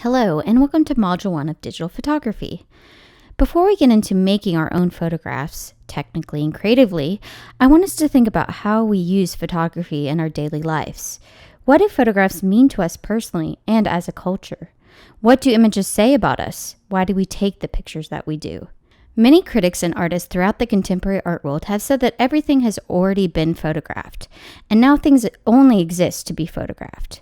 Hello, and welcome to Module 1 of Digital Photography. Before we get into making our own photographs, technically and creatively, I want us to think about how we use photography in our daily lives. What do photographs mean to us personally and as a culture? What do images say about us? Why do we take the pictures that we do? Many critics and artists throughout the contemporary art world have said that everything has already been photographed, and now things only exist to be photographed.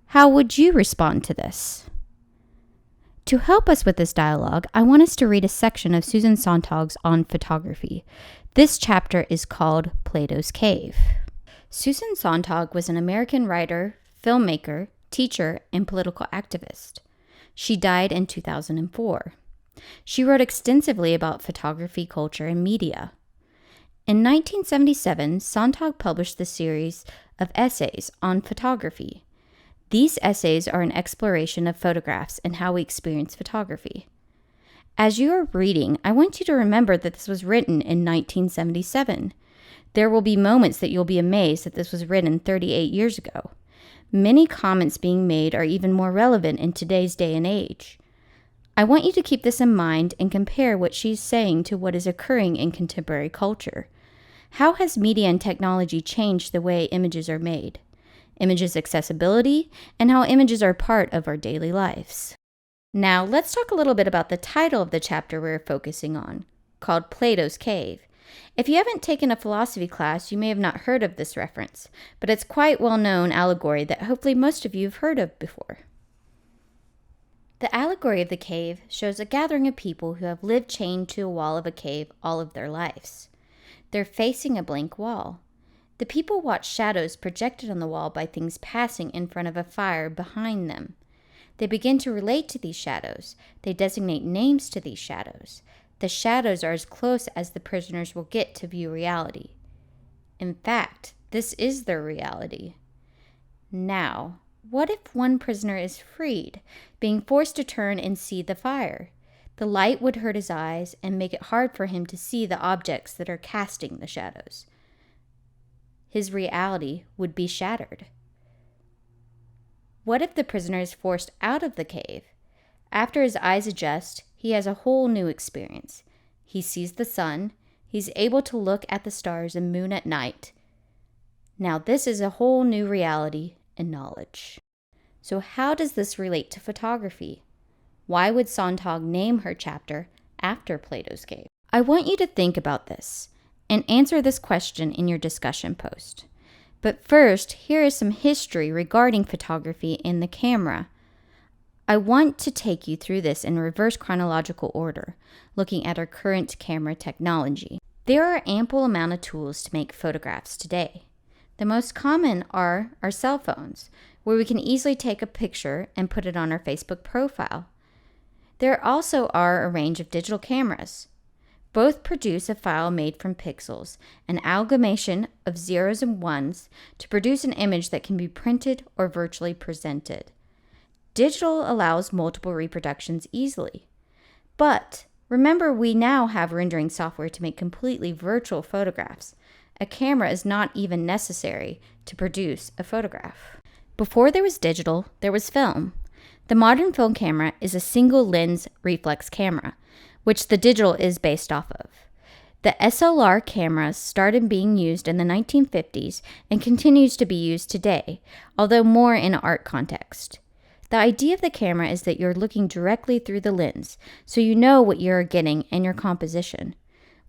How would you respond to this? To help us with this dialogue, I want us to read a section of Susan Sontag's On Photography. This chapter is called Plato's Cave. Susan Sontag was an American writer, filmmaker, teacher, and political activist. She died in 2004. She wrote extensively about photography, culture, and media. In 1977, Sontag published the series of essays on photography. These essays are an exploration of photographs and how we experience photography. As you are reading, I want you to remember that this was written in 1977. There will be moments that you'll be amazed that this was written 38 years ago. Many comments being made are even more relevant in today's day and age. I want you to keep this in mind and compare what she's saying to what is occurring in contemporary culture. How has media and technology changed the way images are made? Images accessibility, and how images are part of our daily lives. Now, let's talk a little bit about the title of the chapter we're focusing on, called Plato's Cave. If you haven't taken a philosophy class, you may have not heard of this reference, but it's quite well-known allegory that hopefully most of you have heard of before. The allegory of the cave shows a gathering of people who have lived chained to a wall of a cave all of their lives. They're facing a blank wall. The people watch shadows projected on the wall by things passing in front of a fire behind them. They begin to relate to these shadows. They designate names to these shadows. The shadows are as close as the prisoners will get to view reality. In fact, this is their reality. Now, what if one prisoner is freed, being forced to turn and see the fire? The light would hurt his eyes and make it hard for him to see the objects that are casting the shadows. His reality would be shattered. What if the prisoner is forced out of the cave? After his eyes adjust, he has a whole new experience. He sees the sun. He's able to look at the stars and moon at night. Now this is a whole new reality and knowledge. So how does this relate to photography? Why would Sontag name her chapter after Plato's Cave? I want you to think about this and answer this question in your discussion post. But first, here is some history regarding photography in the camera. I want to take you through this in reverse chronological order, looking at our current camera technology. There are ample amount of tools to make photographs today. The most common are our cell phones, where we can easily take a picture and put it on our Facebook profile. There also are a range of digital cameras. Both produce a file made from pixels, an amalgamation of zeros and ones, to produce an image that can be printed or virtually presented. Digital allows multiple reproductions easily. But remember, we now have rendering software to make completely virtual photographs. A camera is not even necessary to produce a photograph. Before there was digital, there was film. The modern film camera is a single lens reflex camera, which the digital is based off of. The SLR cameras started being used in the 1950s and continues to be used today, although more in an art context. The idea of the camera is that you're looking directly through the lens, so you know what you're getting and your composition.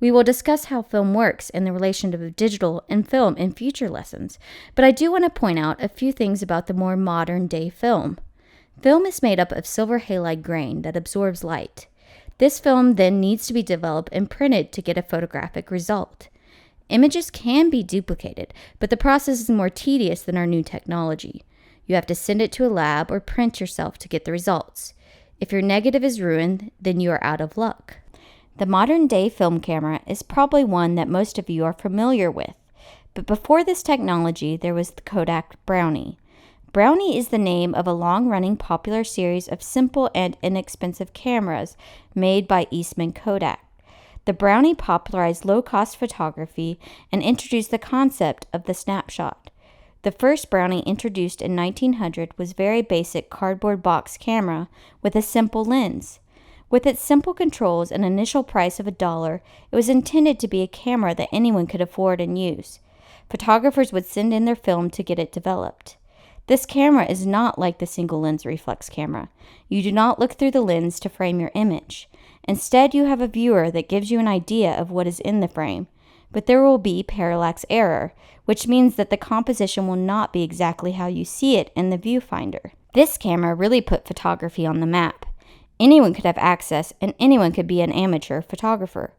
We will discuss how film works and the relationship of digital and film in future lessons, but I do want to point out a few things about the more modern day film. Film is made up of silver halide grain that absorbs light. This film then needs to be developed and printed to get a photographic result. Images can be duplicated, but the process is more tedious than our new technology. You have to send it to a lab or print yourself to get the results. If your negative is ruined, then you are out of luck. The modern day film camera is probably one that most of you are familiar with, but before this technology, there was the Kodak Brownie. Brownie is the name of a long-running popular series of simple and inexpensive cameras made by Eastman Kodak. The Brownie popularized low-cost photography and introduced the concept of the snapshot. The first Brownie introduced in 1900 was very basic cardboard box camera with a simple lens. With its simple controls and initial price of $1, it was intended to be a camera that anyone could afford and use. Photographers would send in their film to get it developed. This camera is not like the single lens reflex camera. You do not look through the lens to frame your image. Instead, you have a viewer that gives you an idea of what is in the frame. But there will be parallax error, which means that the composition will not be exactly how you see it in the viewfinder. This camera really put photography on the map. Anyone could have access, and anyone could be an amateur photographer.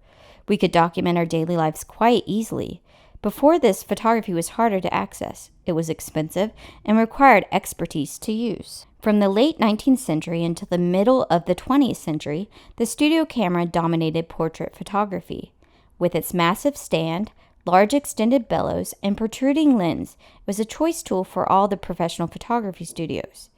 We could document our daily lives quite easily. Before this, photography was harder to access. It was expensive and required expertise to use. From the late 19th century until the middle of the 20th century, the studio camera dominated portrait photography. With its massive stand, large extended bellows, and protruding lens, it was a choice tool for all the professional photography studios.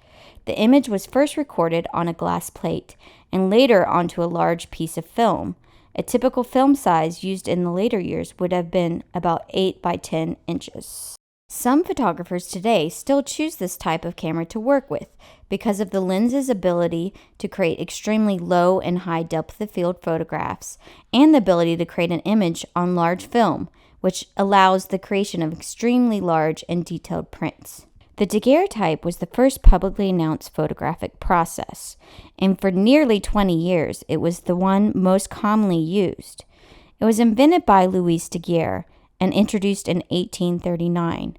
The image was first recorded on a glass plate and later onto a large piece of film. A typical film size used in the later years would have been about 8 by 10 inches. Some photographers today still choose this type of camera to work with because of the lens's ability to create extremely low and high depth of field photographs and the ability to create an image on large film, which allows the creation of extremely large and detailed prints. The daguerreotype was the first publicly announced photographic process, and for nearly 20 years it was the one most commonly used. It was invented by Louis Daguerre and introduced in 1839.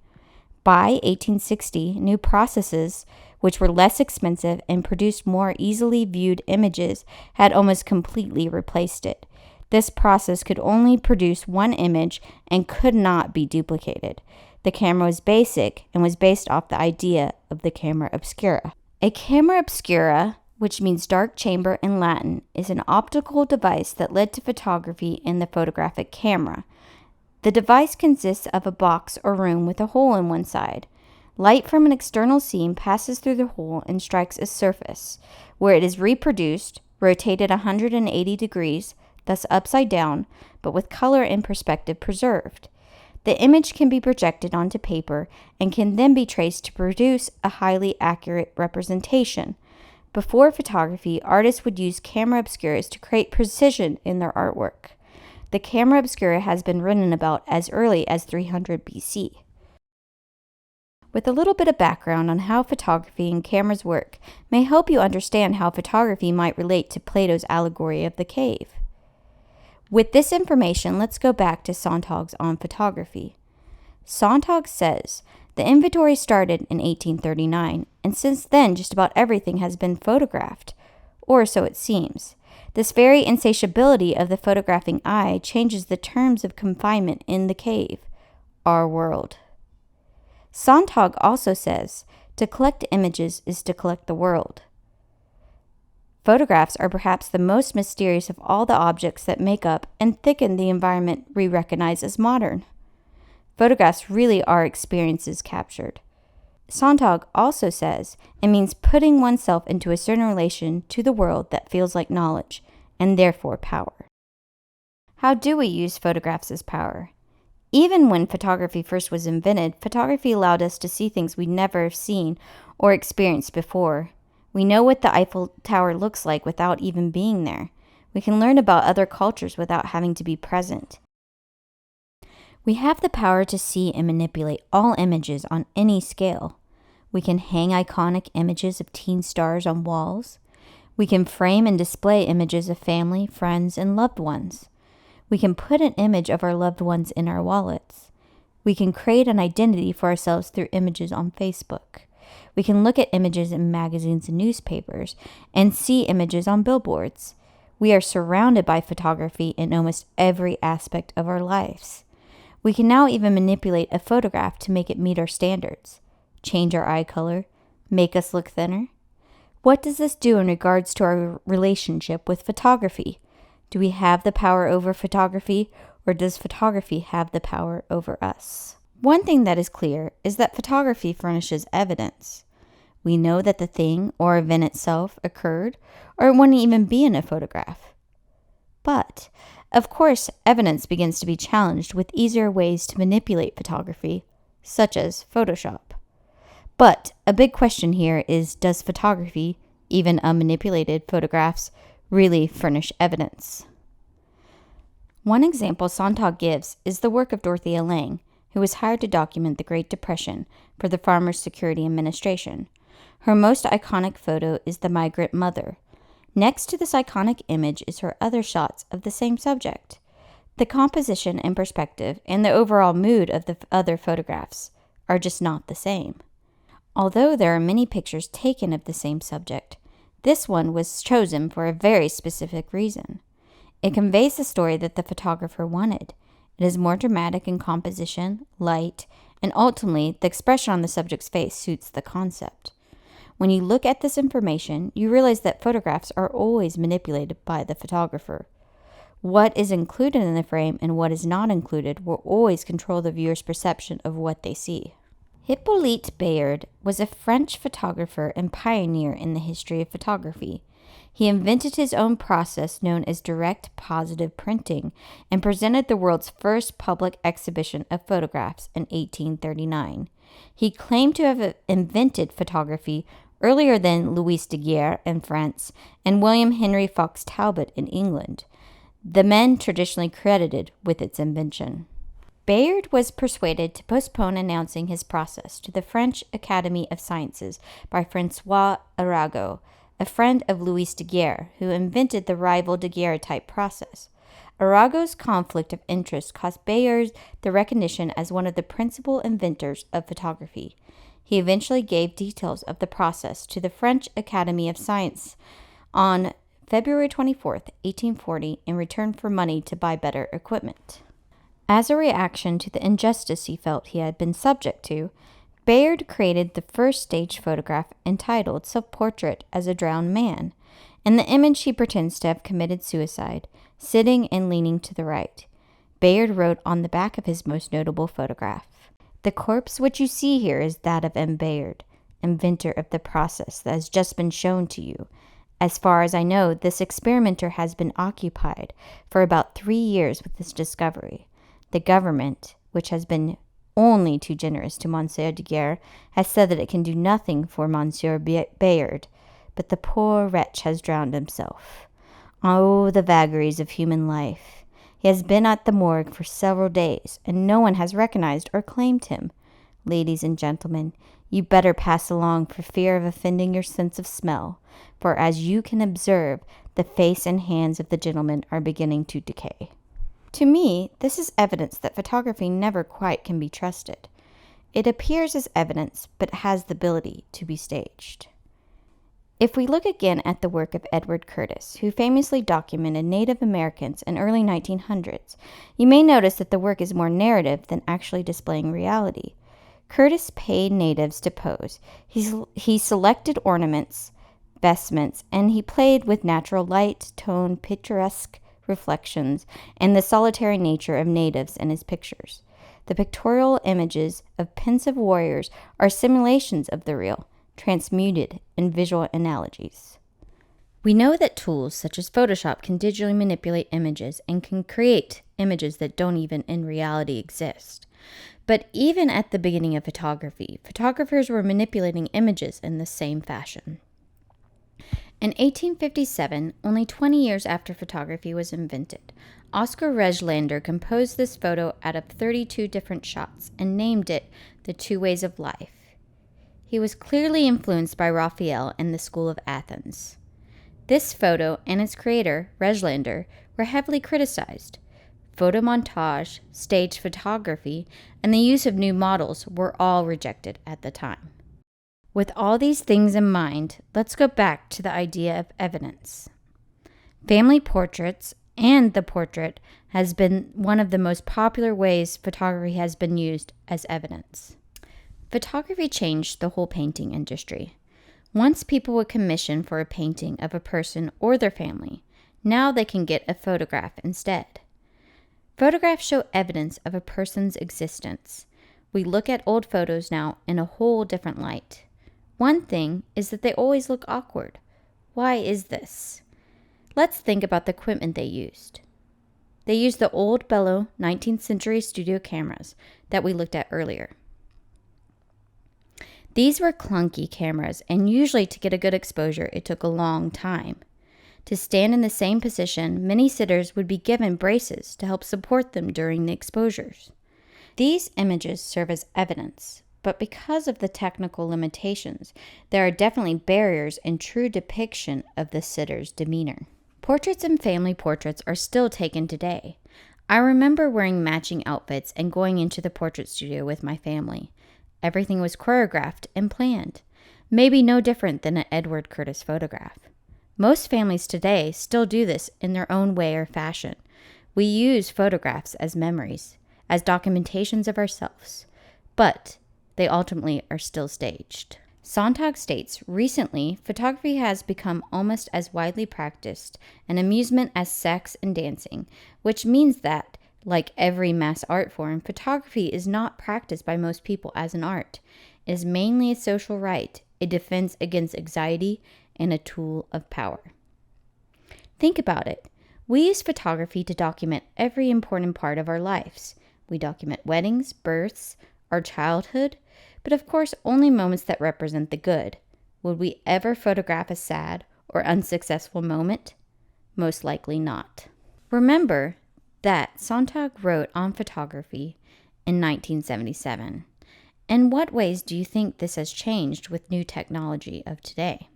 By 1860, new processes, which were less expensive and produced more easily viewed images, had almost completely replaced it. This process could only produce one image and could not be duplicated. The camera was basic and was based off the idea of the camera obscura. A camera obscura, which means dark chamber in Latin, is an optical device that led to photography in the photographic camera. The device consists of a box or room with a hole in one side. Light from an external scene passes through the hole and strikes a surface, where it is reproduced, rotated 180 degrees, thus upside down, but with color and perspective preserved. The image can be projected onto paper and can then be traced to produce a highly accurate representation. Before photography, artists would use camera obscuras to create precision in their artwork. The camera obscura has been written about as early as 300 BC. With a little bit of background on how photography and cameras work may help you understand how photography might relate to Plato's allegory of the cave. With this information, let's go back to Sontag's On Photography. Sontag says, the inventory started in 1839, and since then just about everything has been photographed, or so it seems. This very insatiability of the photographing eye changes the terms of confinement in the cave, our world. Sontag also says, to collect images is to collect the world. Photographs are perhaps the most mysterious of all the objects that make up and thicken the environment we recognize as modern. Photographs really are experiences captured. Sontag also says it means putting oneself into a certain relation to the world that feels like knowledge, and therefore power. How do we use photographs as power? Even when photography first was invented, photography allowed us to see things we'd never seen or experienced before. We know what the Eiffel Tower looks like without even being there. We can learn about other cultures without having to be present. We have the power to see and manipulate all images on any scale. We can hang iconic images of teen stars on walls. We can frame and display images of family, friends, and loved ones. We can put an image of our loved ones in our wallets. We can create an identity for ourselves through images on Facebook. We can look at images in magazines and newspapers and see images on billboards. We are surrounded by photography in almost every aspect of our lives. We can now even manipulate a photograph to make it meet our standards, change our eye color, make us look thinner. What does this do in regards to our relationship with photography? Do we have the power over photography, or does photography have the power over us? One thing that is clear is that photography furnishes evidence. We know that the thing or event itself occurred, or it wouldn't even be in a photograph. But, of course, evidence begins to be challenged with easier ways to manipulate photography, such as Photoshop. But a big question here is, does photography, even unmanipulated photographs, really furnish evidence? One example Sontag gives is the work of Dorothea Lange, who was hired to document the Great Depression for the Farmers Security Administration. Her most iconic photo is the migrant mother. Next to this iconic image is her other shots of the same subject. The composition and perspective and the overall mood of the other photographs are just not the same. Although there are many pictures taken of the same subject, this one was chosen for a very specific reason. It conveys the story that the photographer wanted. It is more dramatic in composition, light, and ultimately the expression on the subject's face suits the concept. When you look at this information, you realize that photographs are always manipulated by the photographer. What is included in the frame and what is not included will always control the viewer's perception of what they see. Hippolyte Bayard was a French photographer and pioneer in the history of photography. He invented his own process known as direct positive printing and presented the world's first public exhibition of photographs in 1839. He claimed to have invented photography earlier than Louis Daguerre in France and William Henry Fox Talbot in England, the men traditionally credited with its invention. Bayard was persuaded to postpone announcing his process to the French Academy of Sciences by François Arago, a friend of Louis Daguerre, who invented the rival daguerreotype process. Arago's conflict of interest cost Bayard the recognition as one of the principal inventors of photography. He eventually gave details of the process to the French Academy of Science on February 24, 1840, in return for money to buy better equipment. As a reaction to the injustice he felt he had been subject to, Bayard created the first stage photograph entitled Self-Portrait as a Drowned Man. In the image, he pretends to have committed suicide, sitting and leaning to the right. Bayard wrote on the back of his most notable photograph, "The corpse which you see here is that of M. Bayard, inventor of the process that has just been shown to you. As far as I know, this experimenter has been occupied for about 3 years with this discovery. The government, which has been only too generous to Monsieur Daguerre, has said that it can do nothing for Monsieur Bayard, but the poor wretch has drowned himself. Oh, the vagaries of human life! He has been at the morgue for several days, and no one has recognized or claimed him. Ladies and gentlemen, you better pass along for fear of offending your sense of smell, for as you can observe, the face and hands of the gentleman are beginning to decay." To me, this is evidence that photography never quite can be trusted. It appears as evidence, but has the ability to be staged. If we look again at the work of Edward Curtis, who famously documented Native Americans in early 1900s, you may notice that the work is more narrative than actually displaying reality. Curtis paid natives to pose. He selected ornaments, vestments, and he played with natural light, tone, picturesque reflections, and the solitary nature of natives in his pictures. The pictorial images of pensive warriors are simulations of the real, transmuted in visual analogies. We know that tools such as Photoshop can digitally manipulate images and can create images that don't even in reality exist. But even at the beginning of photography, photographers were manipulating images in the same fashion. In 1857, only 20 years after photography was invented, Oskar Rejlander composed this photo out of 32 different shots and named it The Two Ways of Life. He was clearly influenced by Raphael and the School of Athens. This photo and its creator, Rejlander, were heavily criticized. Photomontage, stage photography, and the use of new models were all rejected at the time. With all these things in mind, let's go back to the idea of evidence. Family portraits and the portrait has been one of the most popular ways photography has been used as evidence. Photography changed the whole painting industry. Once people would commission for a painting of a person or their family, now they can get a photograph instead. Photographs show evidence of a person's existence. We look at old photos now in a whole different light. One thing is that they always look awkward. Why is this? Let's think about the equipment they used. They used the old Bello 19th century studio cameras that we looked at earlier. These were clunky cameras, and usually to get a good exposure, it took a long time. To stand in the same position, many sitters would be given braces to help support them during the exposures. These images serve as evidence, but because of the technical limitations, there are definitely barriers in true depiction of the sitter's demeanor. Portraits and family portraits are still taken today. I remember wearing matching outfits and going into the portrait studio with my family. Everything was choreographed and planned, maybe no different than an Edward Curtis photograph. Most families today still do this in their own way or fashion. We use photographs as memories, as documentations of ourselves, but they ultimately are still staged. Sontag states, recently, photography has become almost as widely practiced an amusement as sex and dancing, which means that, like every mass art form, photography is not practiced by most people as an art. It is mainly a social right, a defense against anxiety, and a tool of power. Think about it. We use photography to document every important part of our lives. We document weddings, births, our childhood, but of course only moments that represent the good. Would we ever photograph a sad or unsuccessful moment? Most likely not. Remember that Sontag wrote on photography in 1977. In what ways do you think this has changed with new technology of today?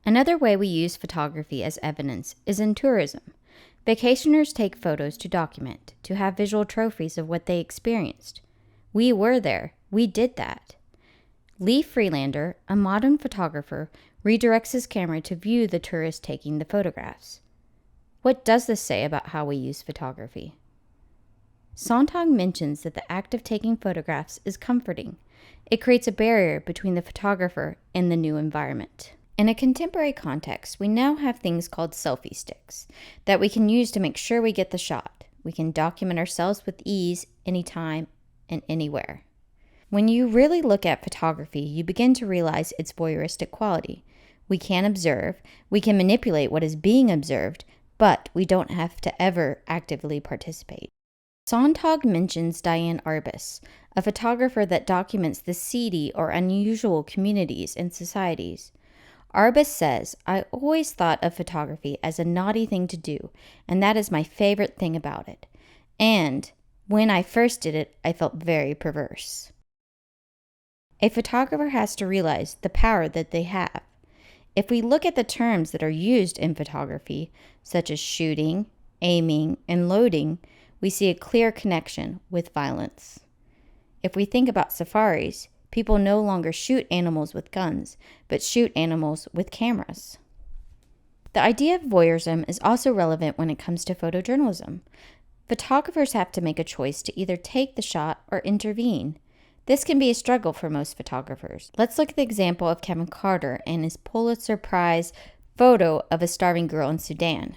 Another way we use photography as evidence is in tourism. Vacationers take photos to document, to have visual trophies of what they experienced. We were there. We did that. Lee Freelander, a modern photographer, redirects his camera to view the tourist taking the photographs. What does this say about how we use photography? Sontag mentions that the act of taking photographs is comforting. It creates a barrier between the photographer and the new environment. In a contemporary context, we now have things called selfie sticks that we can use to make sure we get the shot. We can document ourselves with ease, anytime, and anywhere. When you really look at photography, you begin to realize its voyeuristic quality. We can observe, we can manipulate what is being observed, but we don't have to ever actively participate. Sontag mentions Diane Arbus, a photographer that documents the seedy or unusual communities and societies. Arbus says, I always thought of photography as a naughty thing to do, and that is my favorite thing about it. And when I first did it, I felt very perverse. A photographer has to realize the power that they have. If we look at the terms that are used in photography, such as shooting, aiming, and loading, we see a clear connection with violence. If we think about safaris, people no longer shoot animals with guns, but shoot animals with cameras. The idea of voyeurism is also relevant when it comes to photojournalism. Photographers have to make a choice to either take the shot or intervene. This can be a struggle for most photographers. Let's look at the example of Kevin Carter and his Pulitzer Prize photo of a starving girl in Sudan.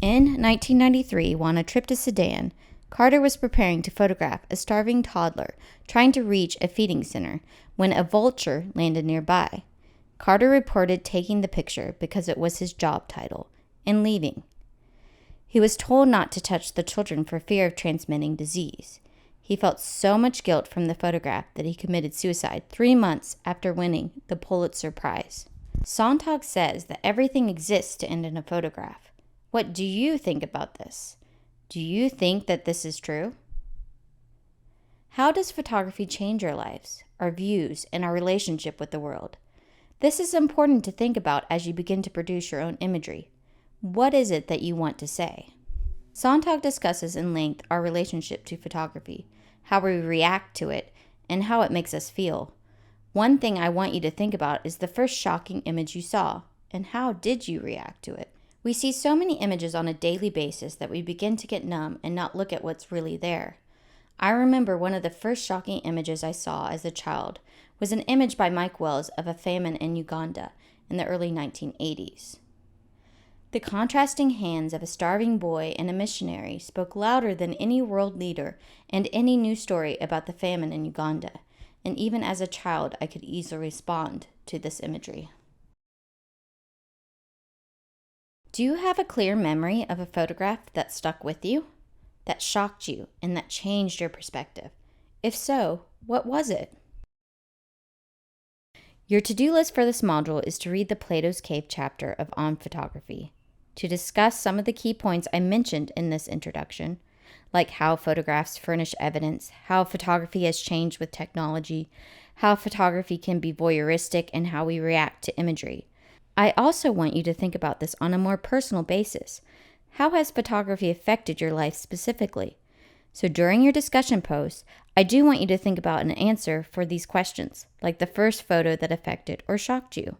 In 1993, while on a trip to Sudan, Carter was preparing to photograph a starving toddler trying to reach a feeding center when a vulture landed nearby. Carter reported taking the picture because it was his job title and leaving. He was told not to touch the children for fear of transmitting disease. He felt so much guilt from the photograph that he committed suicide 3 months after winning the Pulitzer Prize. Sontag says that everything exists to end in a photograph. What do you think about this? Do you think that this is true? How does photography change our lives, our views, and our relationship with the world? This is important to think about as you begin to produce your own imagery. What is it that you want to say? Sontag discusses in length our relationship to photography, how we react to it, and how it makes us feel. One thing I want you to think about is the first shocking image you saw, and how did you react to it? We see so many images on a daily basis that we begin to get numb and not look at what's really there. I remember one of the first shocking images I saw as a child was an image by Mike Wells of a famine in Uganda in the early 1980s. The contrasting hands of a starving boy and a missionary spoke louder than any world leader and any news story about the famine in Uganda, and even as a child I could easily respond to this imagery. Do you have a clear memory of a photograph that stuck with you, that shocked you, and that changed your perspective? If so, what was it? Your to-do list for this module is to read the Plato's Cave chapter of On Photography, to discuss some of the key points I mentioned in this introduction, like how photographs furnish evidence, how photography has changed with technology, how photography can be voyeuristic, and how we react to imagery. I also want you to think about this on a more personal basis. How has photography affected your life specifically? So during your discussion post, I do want you to think about an answer for these questions, like the first photo that affected or shocked you.